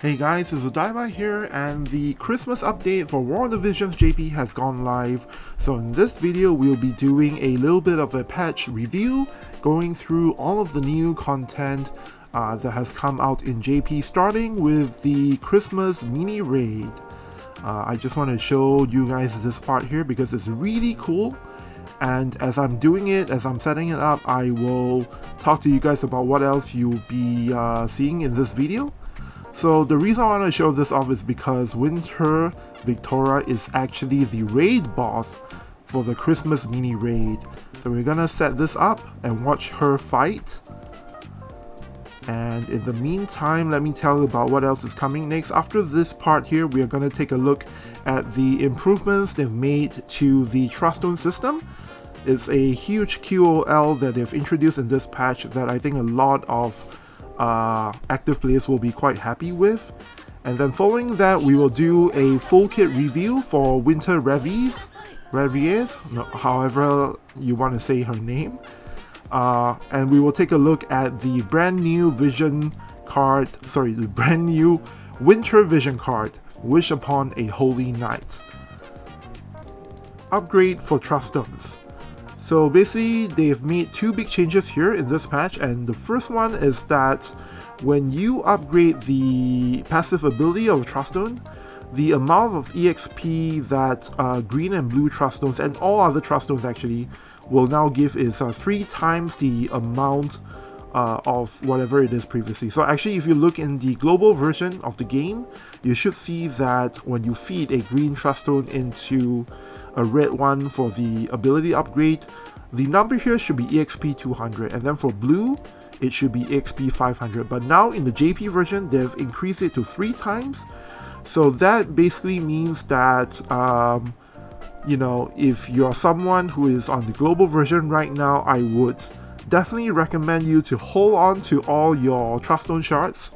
Hey guys, it's OdaibaDiver here, and the Christmas update for Visions JP has gone live. So in this video, we'll be doing a little bit of a patch review, going through all of the new content that has come out in JP, starting with the Christmas mini raid. I just want to show you guys this part here because it's really cool. And as I'm doing it, as I'm setting it up, I will talk to you guys about what else you'll be seeing in this video. So the reason I want to show this off is because Winter Viktora is actually the raid boss for the Christmas mini raid. So we're gonna set this up and watch her fight. And in the meantime, let me tell you about what else is coming next. After this part here, we are gonna take a look at the improvements they've made to the Truststone system. It's a huge QOL that they've introduced in this patch that I think a lot of active players will be quite happy with. And then following that, we will do a full kit review for Winter Raviesse, however you want to say her name. And we will take a look at the brand new the brand new Winter Vision card, Wish Upon a Holy Night. Upgrade for Truststones. So basically, they've made two big changes here in this patch, and the first one is that when you upgrade the passive ability of Truststone, the amount of EXP that green and blue Truststones and all other Truststones actually will now give is 3 times the amount of whatever it is previously. So actually, if you look in the global version of the game, you should see that when you feed a green Truststone into a red one for the ability upgrade, the number here should be EXP 200, and then for blue it should be EXP 500. But now in the JP version, they've increased it to 3 times. So that basically means that you know, if you're someone who is on the global version right now, I would definitely recommend you to hold on to all your Truststone shards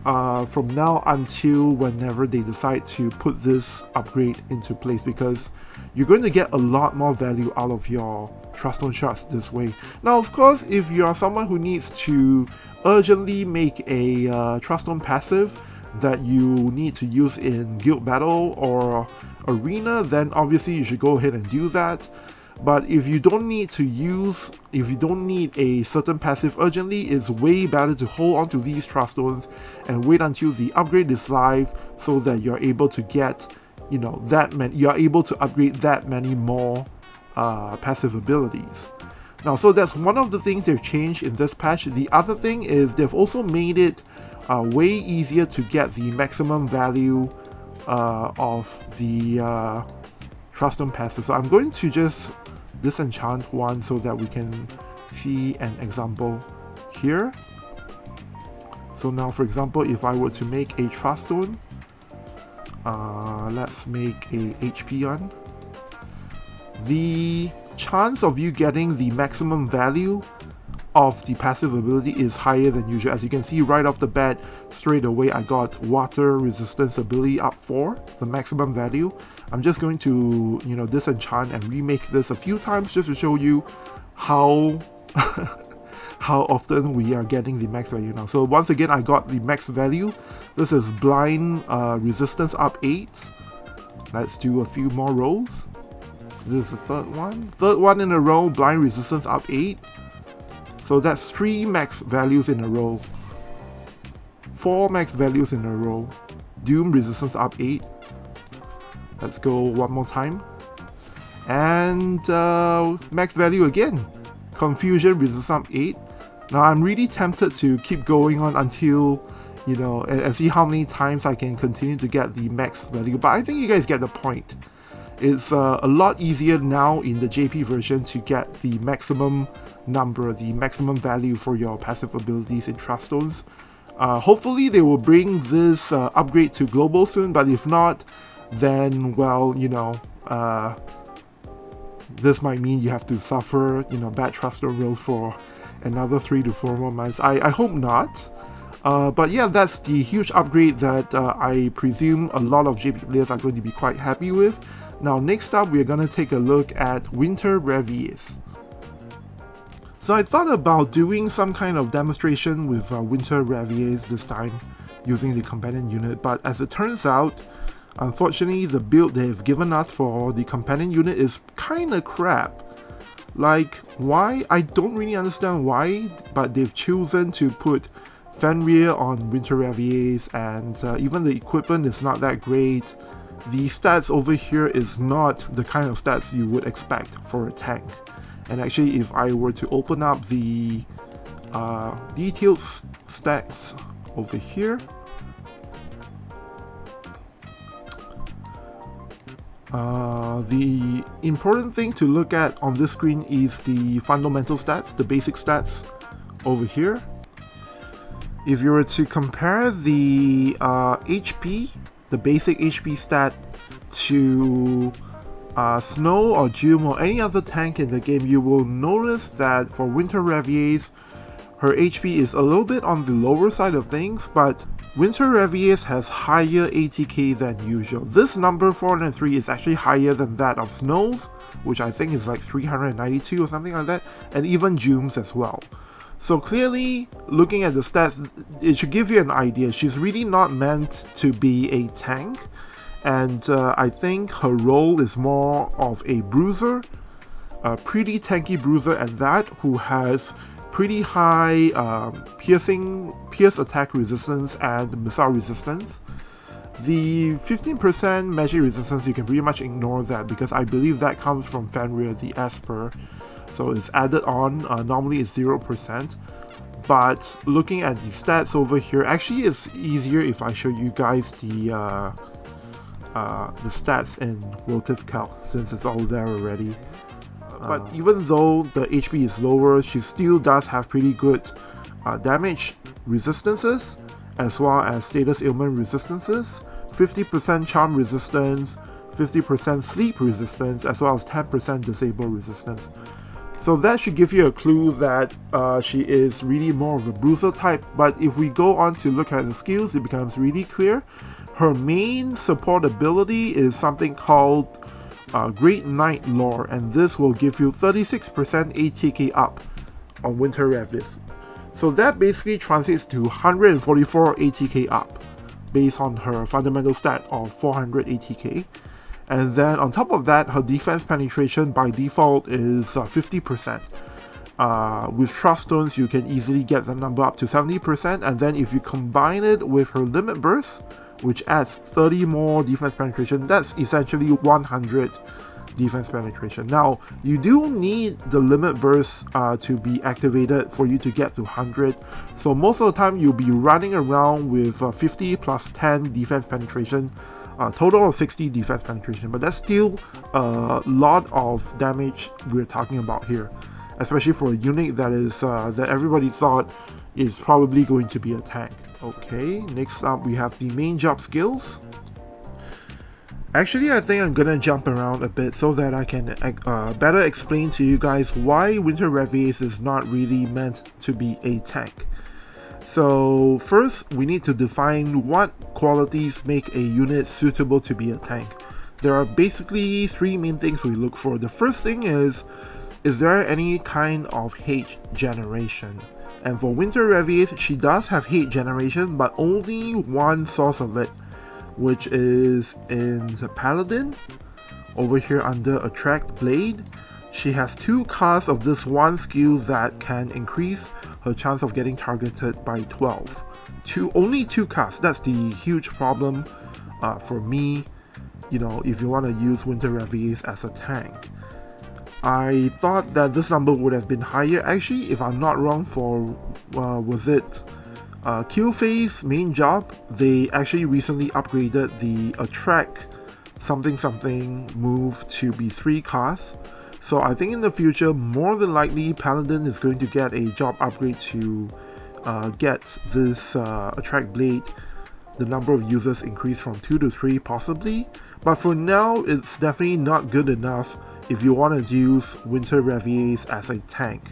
from now until whenever they decide to put this upgrade into place, because you're going to get a lot more value out of your Truststone shards this way. Now, of course, if you are someone who needs to urgently make a Truststone passive that you need to use in guild battle or arena, then obviously you should go ahead and do that. But if you don't need a certain passive urgently, it's way better to hold on to these Truststones and wait until the upgrade is live, so that you're able to get, you know, you're able to upgrade that many more passive abilities. Now, so that's one of the things they've changed in this patch. The other thing is they've also made it way easier to get the maximum value of the Truststone passive. So I'm going to just disenchant one so that we can see an example here. So now, for example, if I were to make a Truststone, let's make a HP one. The chance of you getting the maximum value of the passive ability is higher than usual. As you can see right off the bat, straight away I got water resistance ability up for the maximum value. I'm just going to, you know, disenchant and remake this a few times just to show you how how often we are getting the max value now. So once again, I got the max value. This is blind resistance up 8. Let's do a few more rolls. This is the third one in a row, blind resistance up 8. So that's 3 max values in a row, 4 max values in a row. Doom resistance up 8. Let's go one more time. And max value again. Confusion resistance up 8. Now I'm really tempted to keep going on until, you know, and see how many times I can continue to get the max value. But I think you guys get the point. It's a lot easier now in the JP version to get the maximum number, the maximum value for your passive abilities in Truststones. Hopefully they will bring this upgrade to global soon, but if not, then, well, you know, this might mean you have to suffer, you know, bad Truststone rolls for another 3 to 4 more months. I hope not. But yeah, that's the huge upgrade that I presume a lot of JP players are going to be quite happy with. Now, next up, we're going to take a look at Winter Raviesse. So I thought about doing some kind of demonstration with Winter Raviesse this time, using the companion unit, but as it turns out, unfortunately the build they've given us for the companion unit is kinda crap. Like, why? I don't really understand why, but they've chosen to put Fenrir on Winter Raviesse, and even the equipment is not that great. The stats over here is not the kind of stats you would expect for a tank. And actually, if I were to open up the detailed stats over here, the important thing to look at on this screen is the fundamental stats, the basic stats over here. If you were to compare the HP, the basic HP stat, to Snow or June or any other tank in the game, you will notice that for Winter Raviesse, her HP is a little bit on the lower side of things, but Winter Raviesse has higher ATK than usual. This number 403 is actually higher than that of Snow's, which I think is like 392 or something like that, and even June's as well. So clearly, looking at the stats, it should give you an idea. She's really not meant to be a tank, and I think her role is more of a bruiser, a pretty tanky bruiser at that, who has pretty high pierce attack resistance and missile resistance. The 15% magic resistance, you can pretty much ignore that because I believe that comes from Fenrir, the Esper. So it's added on, normally it's 0%. But looking at the stats over here, actually it's easier if I show you guys the stats in Rotive Calc, since it's all there already. But even though the HP is lower, she still does have pretty good damage resistances, as well as status ailment resistances, 50% charm resistance, 50% sleep resistance, as well as 10% disable resistance. So that should give you a clue that she is really more of a bruiser type. But if we go on to look at the skills, it becomes really clear. Her main support ability is something called Great Knight Lore, and this will give you 36% ATK up on Winter Raviesse. So that basically translates to 144 ATK up, based on her fundamental stat of 400 ATK. And then on top of that, her defense penetration by default is 50%. With Truststones, you can easily get the number up to 70%, and then if you combine it with her limit burst, which adds 30 more defense penetration, that's essentially 100 defense penetration. Now, you do need the limit burst to be activated for you to get to 100, so most of the time you'll be running around with 50 plus 10 defense penetration, total of 60 defense penetration, but that's still a lot of damage we're talking about here, especially for a unit that is that everybody thought is probably going to be a tank. Okay, next up we have the main job skills. Actually, I think I'm gonna jump around a bit so that I can better explain to you guys why Winter Raviesse is not really meant to be a tank. So first, we need to define what qualities make a unit suitable to be a tank. There are basically three main things we look for. The first thing is there any kind of hate generation? And for Winter Raviesse, she does have hate generation, but only one source of it, which is in the Paladin, over here under Attract Blade. She has two casts of this one skill that can increase her chance of getting targeted by 12. Only two casts, that's the huge problem for me, you know, if you want to use Winter Raviesse as a tank. I thought that this number would have been higher. Actually, if I'm not wrong, for was it Kill Phase main job, they actually recently upgraded the Attract something move to be 3 casts. So I think in the future, more than likely, Paladin is going to get a job upgrade to get this Attract Blade, the number of users increased from 2 to 3 possibly. But for now, it's definitely not good enough if you want to use Winter Raviesse as a tank.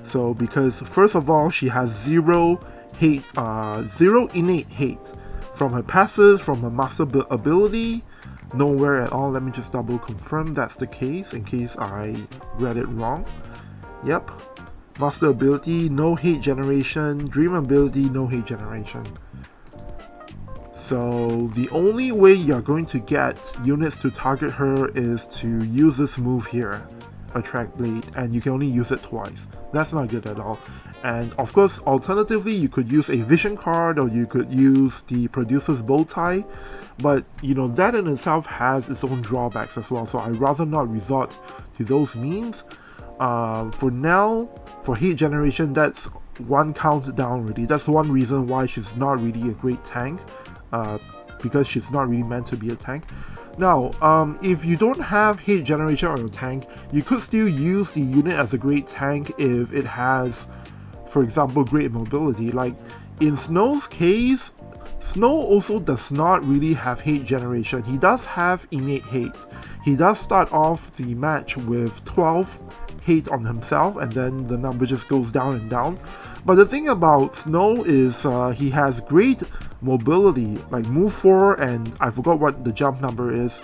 So because first of all, she has zero innate hate from her passive, from her master ability, nowhere at all. Let me just double confirm that's the case in case I read it wrong. Yep, Master ability, no hate generation. Dream ability, no hate generation. So the only way you're going to get units to target her is to use this move here, Attract Blade, and you can only use it twice. That's not good at all. And of course, alternatively, you could use a vision card, or you could use the Producer's Bow Tie, but you know, that in itself has its own drawbacks as well, so I'd rather not resort to those means. For now, for hate generation, that's one count down really. That's one reason why she's not really a great tank. Because she's not really meant to be a tank. Now, if you don't have hate generation on your tank, you could still use the unit as a great tank if it has, for example, great mobility. Like in Snow's case, Snow also does not really have hate generation. He does have innate hate. He does start off the match with 12 hate on himself, and then the number just goes down and down. But the thing about Snow is he has great mobility, like move 4, and I forgot what the jump number is.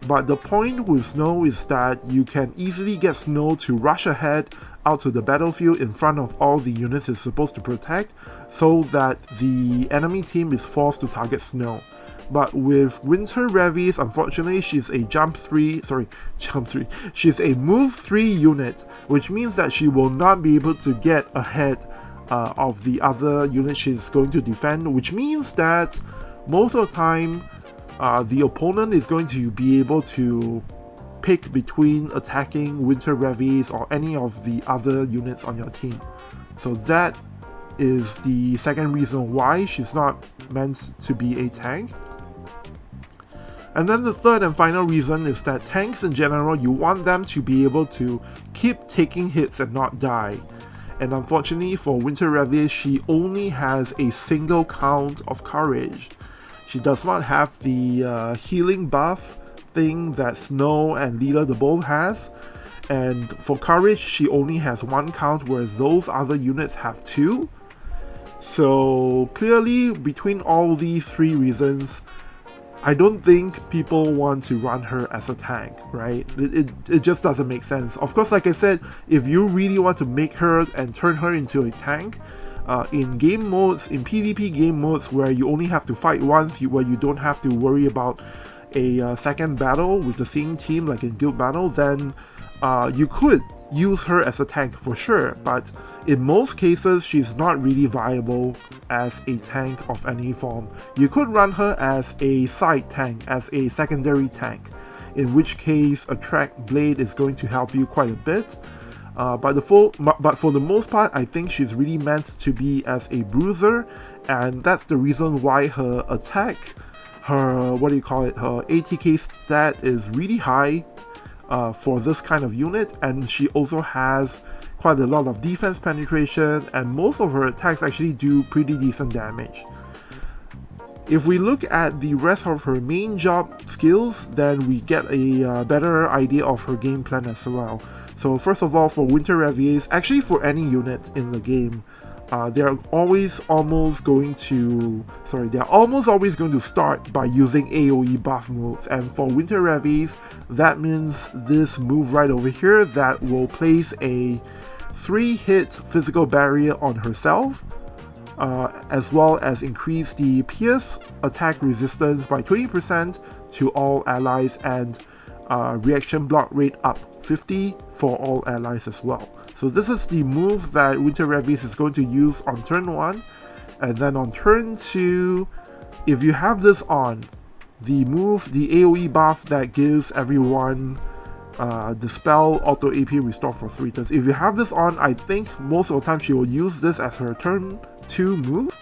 But the point with Snow is that you can easily get Snow to rush ahead out to the battlefield in front of all the units it's supposed to protect, so that the enemy team is forced to target Snow. But with Winter Raviesse, unfortunately, she's a she's a move 3 unit, which means that she will not be able to get ahead of the other unit she's going to defend, which means that most of the time the opponent is going to be able to pick between attacking Winter Raviesse or any of the other units on your team. So that is the second reason why she's not meant to be a tank. And then the third and final reason is that tanks in general, you want them to be able to keep taking hits and not die. And unfortunately for Winter Raviesse, she only has a single count of courage. She does not have the healing buff thing that Snow and Leela the Bold has. And for courage, she only has 1 count, whereas those other units have 2. So clearly, between all these 3 reasons, I don't think people want to run her as a tank, right? It just doesn't make sense. Of course, like I said, if you really want to make her and turn her into a tank, in game modes, in PvP game modes where you only have to fight once, where you don't have to worry about a second battle with the same team like in guild battle, then you could use her as a tank for sure, but in most cases she's not really viable as a tank of any form. You could run her as a side tank, as a secondary tank, in which case Attract Blade is going to help you quite a bit. But for the most part, I think she's really meant to be as a bruiser, and that's the reason why her attack, her her ATK stat is really high for this kind of unit, and she also has quite a lot of defense penetration, and most of her attacks actually do pretty decent damage. If we look at the rest of her main job skills, then we get a better idea of her game plan as well. So first of all, for Winter Raviesse, actually for any unit in the game, they're almost always going to start by using AoE buff moves, and for Winter Raviesse, that means this move right over here that will place a 3-hit physical barrier on herself, as well as increase the pierce attack resistance by 20% to all allies, and reaction block rate up 50 for all allies as well. So this is the move that Winter Raviesse is going to use on turn 1, and then on turn 2, if you have this on, the AoE buff that gives everyone Dispel Auto AP Restore for 3 turns. If you have this on, I think most of the time she will use this as her turn 2 move,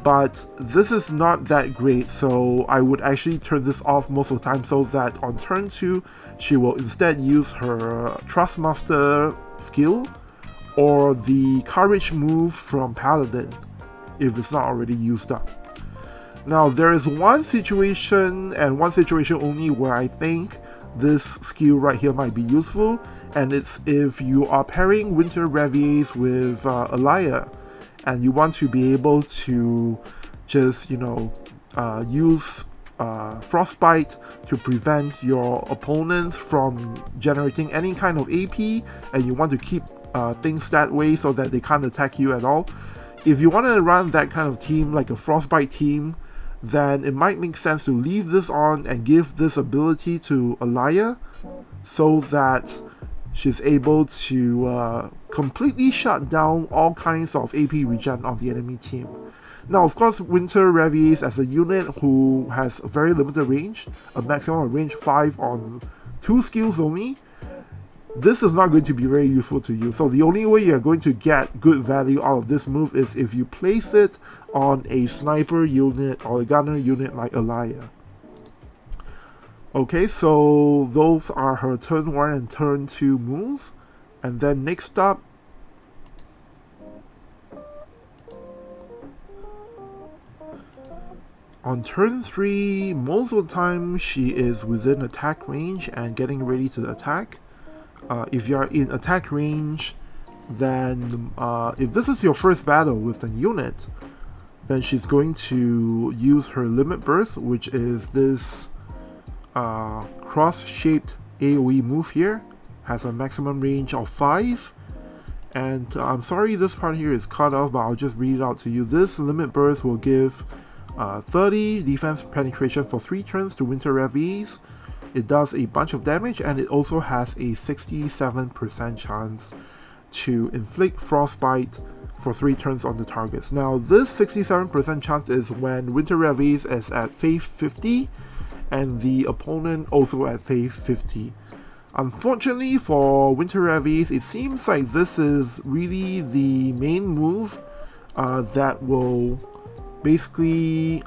but this is not that great, so I would actually turn this off most of the time so that on turn 2 she will instead use her Trustmaster skill or the Courage move from Paladin if it's not already used up. Now there is one situation, and one situation only, where I think this skill right here might be useful, and it's if you are pairing Winter Raviesse with Alaya, and you want to be able to just, use Frostbite to prevent your opponents from generating any kind of AP, and you want to keep things that way so that they can't attack you at all. If you want to run that kind of team, like a Frostbite team, then it might make sense to leave this on and give this ability to Alaya so that she's able to completely shut down all kinds of AP regen on the enemy team. Now, of course, Winter Raviesse as a unit who has a very limited range, a maximum of range 5 on 2 skills only, this is not going to be very useful to you. So the only way you're going to get good value out of this move is if you place it on a sniper unit or a gunner unit like Alaya. Okay, so those are her turn 1 and turn 2 moves. And then next up, on turn 3, most of the time she is within attack range and getting ready to attack. If you're in attack range, then if this is your first battle with the unit, then she's going to use her limit burst, which is this cross-shaped AoE move here. Has a maximum range of 5. And I'm sorry this part here is cut off, but I'll just read it out to you. This limit burst will give 30 defense penetration for 3 turns to Winter Raviesse. It does a bunch of damage, and it also has a 67% chance to inflict frostbite for 3 turns on the targets. Now, this 67% chance is when Winter Raviesse is at phase 50 and the opponent also at phase 50. Unfortunately for Winter Raviesse, it seems like this is really the main move that will basically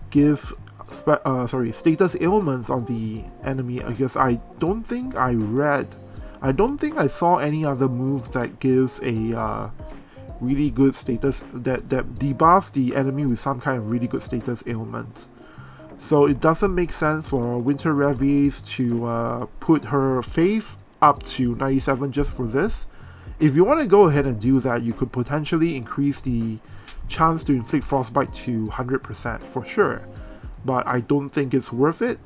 give status ailments on the enemy, because I don't think I saw any other move that gives a really good status, that debuffs the enemy with some kind of really good status ailment. So it doesn't make sense for Winter Raviesse to put her faith up to 97 just for this. If you want to go ahead and do that, you could potentially increase the chance to inflict frostbite to 100% for sure, but I don't think it's worth it.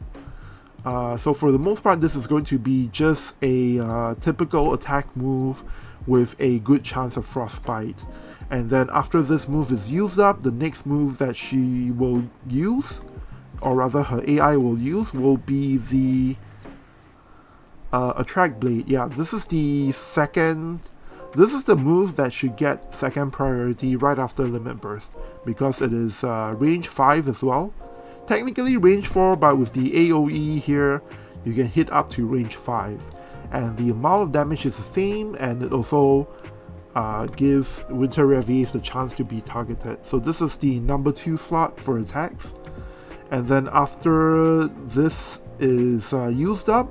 So for the most part, this is going to be just a typical attack move with a good chance of frostbite. And then after this move is used up, the next move that she will use, or rather her AI will use, will be the Attract Blade. Yeah, this is the move that should get second priority right after Limit Burst, because it is range 5 as well. Technically range 4, but with the AoE here, you can hit up to range 5. And the amount of damage is the same, and it also gives Winter Raviesse the chance to be targeted. So this is the number 2 slot for attacks. And then after this is used up,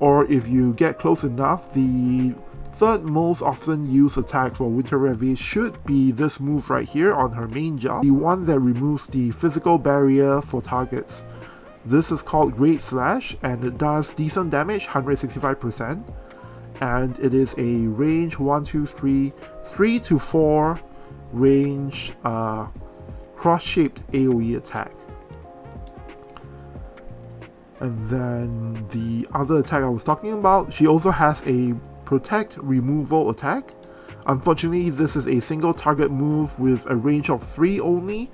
or if you get close enough, the third most often used attack for Winter Raviesse should be this move right here on her main job, the one that removes the physical barrier for targets. This is called Great Slash, and it does decent damage, 165%, and it is a range 3 to 4 range cross-shaped AoE attack. And then the other attack I was talking about, she also has a Protect Removal attack. Unfortunately, this is a single target move with a range of 3 only,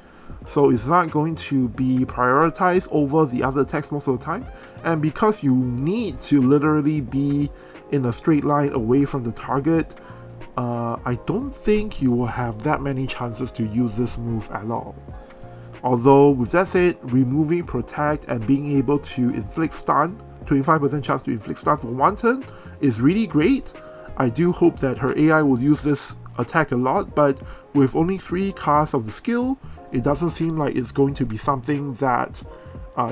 so it's not going to be prioritized over the other attacks most of the time. And because you need to literally be in a straight line away from the target, I don't think you will have that many chances to use this move at all. Although, with that said, removing Protect and being able to inflict stun, 25% chance to inflict stun for 1 turn, is really great. I do hope that her AI will use this attack a lot, but with only 3 casts of the skill, it doesn't seem like it's going to be something that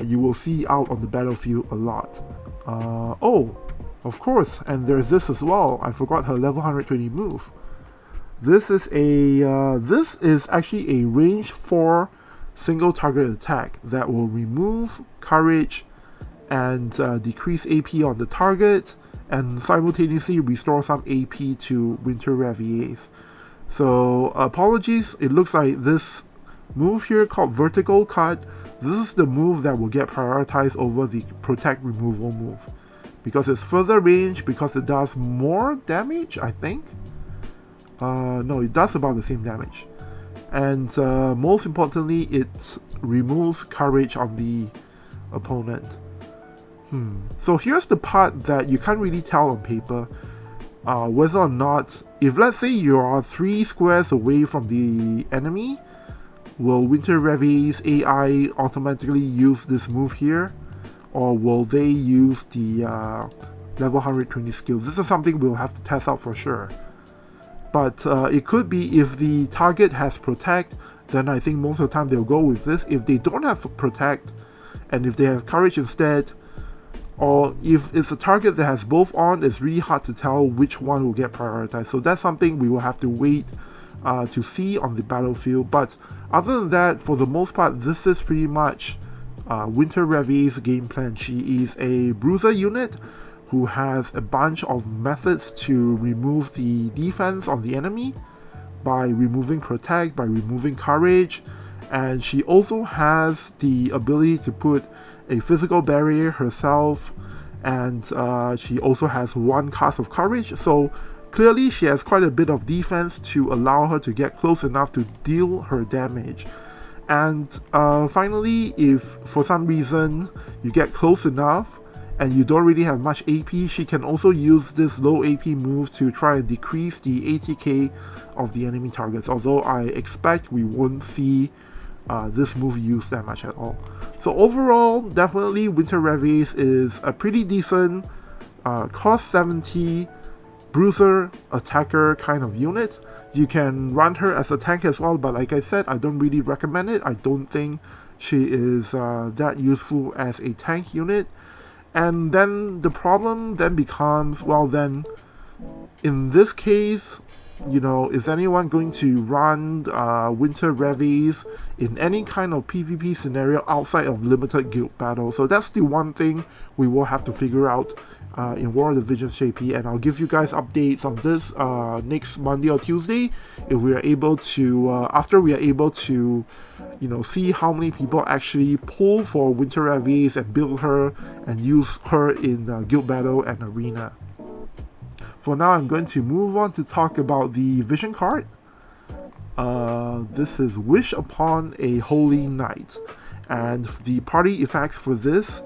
you will see out on the battlefield a lot. Oh, of course, and there's this as well. I forgot her level 120 move. This is actually a range 4 single target attack that will remove courage and decrease AP on the target, and simultaneously restore some AP to Winter Raviesse. So apologies, it looks like this move here called Vertical Cut, this is the move that will get prioritized over the Protect Removal move. because it's further range, because it does more damage, I think. No, it does about the same damage. And most importantly, it removes courage on the opponent. So here's the part that you can't really tell on paper, whether or not, if let's say you are 3 squares away from the enemy, will Winter Raviesse AI automatically use this move here? Or will they use the level 120 skills? This is something we'll have to test out for sure. But it could be if the target has Protect, then I think most of the time they'll go with this. If they don't have Protect, and if they have Courage instead, or if it's a target that has both on, it's really hard to tell which one will get prioritized. So that's something we will have to wait to see on the battlefield. But other than that, for the most part, this is pretty much Winter Raviesse's game plan. She is a bruiser unit who has a bunch of methods to remove the defense on the enemy by removing Protect, by removing Courage, and she also has the ability to put a physical barrier herself, and she also has 1 cast of Courage, so clearly she has quite a bit of defense to allow her to get close enough to deal her damage. And finally, if for some reason you get close enough and you don't really have much AP, she can also use this low AP move to try and decrease the ATK of the enemy targets, although I expect we won't see this move used that much at all. So overall, definitely Winter Raviesse is a pretty decent cost 70 bruiser attacker kind of unit. You can run her as a tank as well, but like I said, I don't really recommend it. I don't think she is that useful as a tank unit. And then the problem then becomes, well then, in this case, you know, is anyone going to run Winter Raviesse in any kind of PvP scenario outside of limited guild battle? So that's the one thing we will have to figure out in War of the Visions JP, and I'll give you guys updates on this next Monday or Tuesday if we are able to, after we are able to, you know, see how many people actually pull for Winter Raviesse and build her and use her in guild battle and arena. For now, I'm going to move on to talk about the vision card. This is Wish Upon a Holy Knight, and the party effects for this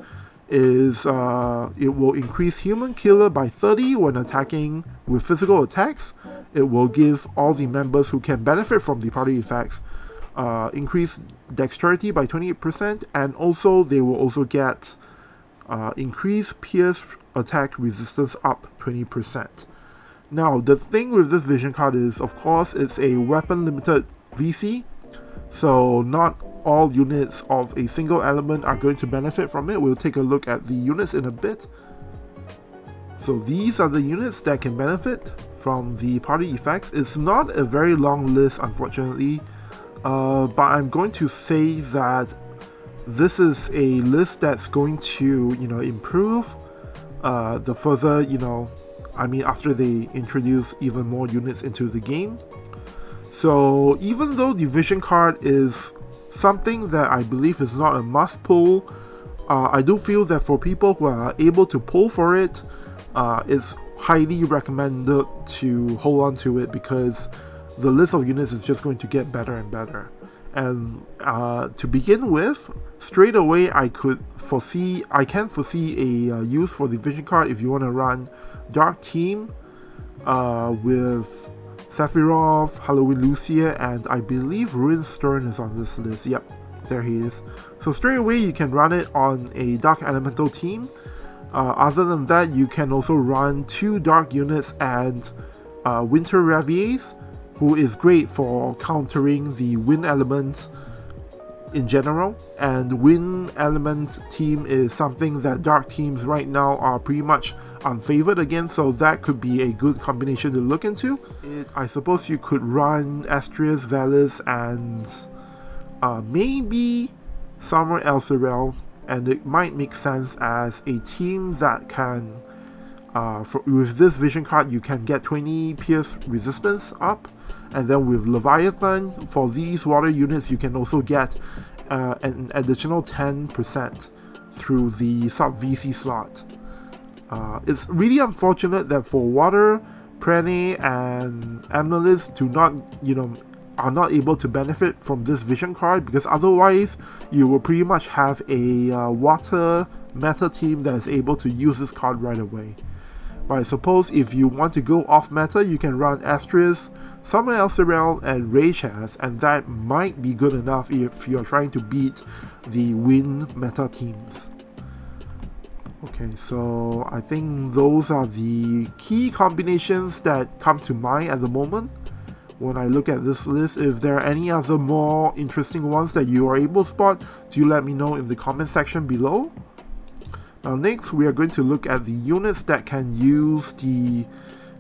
is it will increase human killer by 30 when attacking with physical attacks. It will give all the members who can benefit from the party effects increase dexterity by 28%, and also they will also get increased pierce attack resistance up 20%. Now, the thing with this vision card is, of course, it's a weapon limited VC, so not all units of a single element are going to benefit from it. We'll take a look at the units in a bit. So these are the units that can benefit from the party effects. It's not a very long list, unfortunately, but I'm going to say that this is a list that's going to, you know, improve the further, you know, I mean, after they introduce even more units into the game. So even though the vision card is something that I believe is not a must pull, I do feel that for people who are able to pull for it, it's highly recommended to hold on to it, because the list of units is just going to get better and better. And to begin with, straight away I can foresee a use for the vision card if you want to run Dark Team with Sephiroth, Halloween Lucia, and I believe Ruin Stern is on this list. Yep, there he is. So straight away you can run it on a Dark Elemental team. Other than that, you can also run 2 Dark units and Winter Raviesse, who is great for countering the Wind element in general. And Wind element team is something that Dark teams right now are pretty much unfavored against, so that could be a good combination to look into. I suppose you could run Astrius, Valis, and maybe somewhere else around, and it might make sense as a team that can, with this vision card, you can get 20 pierce resistance up, and then with Leviathan, for these water units, you can also get an additional 10% through the sub VC slot. It's really unfortunate that for Water, Prene, and Amethyst do not, are not able to benefit from this Vision card, because otherwise you will pretty much have a Water meta team that is able to use this card right away. But I suppose if you want to go off meta, you can run Astris, Summon Elserel, and Raychaz, and that might be good enough if you're trying to beat the Wind meta teams. Okay, so I think those are the key combinations that come to mind at the moment when I look at this list. If there are any other more interesting ones that you are able to spot, do let me know in the comment section below. Now next, we are going to look at the units that can use the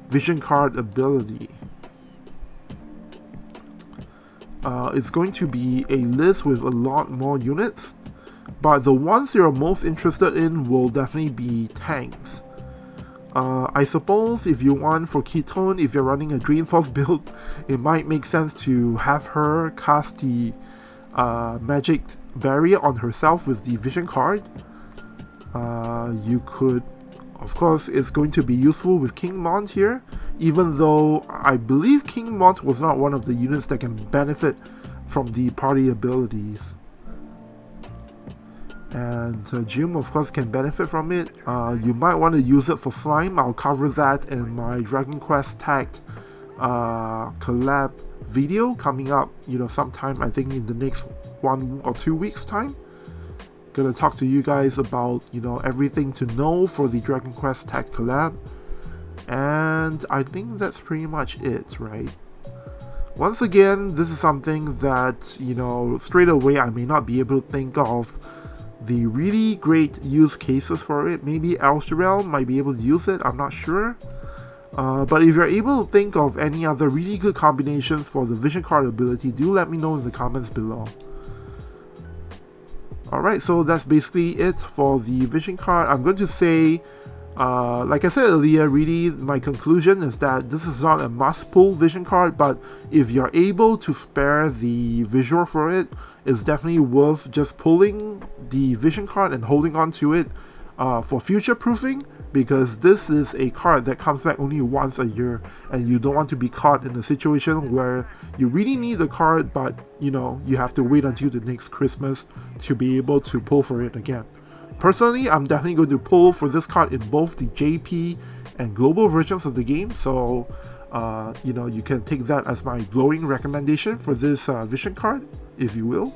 Vision card ability. It's going to be a list with a lot more units, but the ones you're most interested in will definitely be tanks. I suppose if you want for Ketone, if you're running a Dreamforce build, it might make sense to have her cast the magic barrier on herself with the Vision card. You could, of course, it's going to be useful with King Mont here, even though I believe King Mont was not one of the units that can benefit from the party abilities. And Jim, of course, can benefit from it. You might want to use it for Slime. I'll cover that in my Dragon Quest tagged collab video coming up, sometime I think in the next 1 or 2 weeks time. Gonna talk to you guys about, everything to know for the Dragon Quest tagged collab. And I think that's pretty much it, right? Once again, this is something that, straight away I may not be able to think of the really great use cases for it. Maybe Elserel might be able to use it, I'm not sure. But if you're able to think of any other really good combinations for the Vision card ability, do let me know in the comments below. Alright, so that's basically it for the Vision card. I'm going to say, like I said earlier, really my conclusion is that this is not a must-pull Vision card, but if you're able to spare the visual for it, it's definitely worth just pulling the Vision card and holding on to it for future proofing, because this is a card that comes back only once a year, and you don't want to be caught in a situation where you really need the card, but you have to wait until the next Christmas to be able to pull for it again. Personally, I'm definitely going to pull for this card in both the JP and global versions of the game, so you can take that as my glowing recommendation for this Vision card, if you will.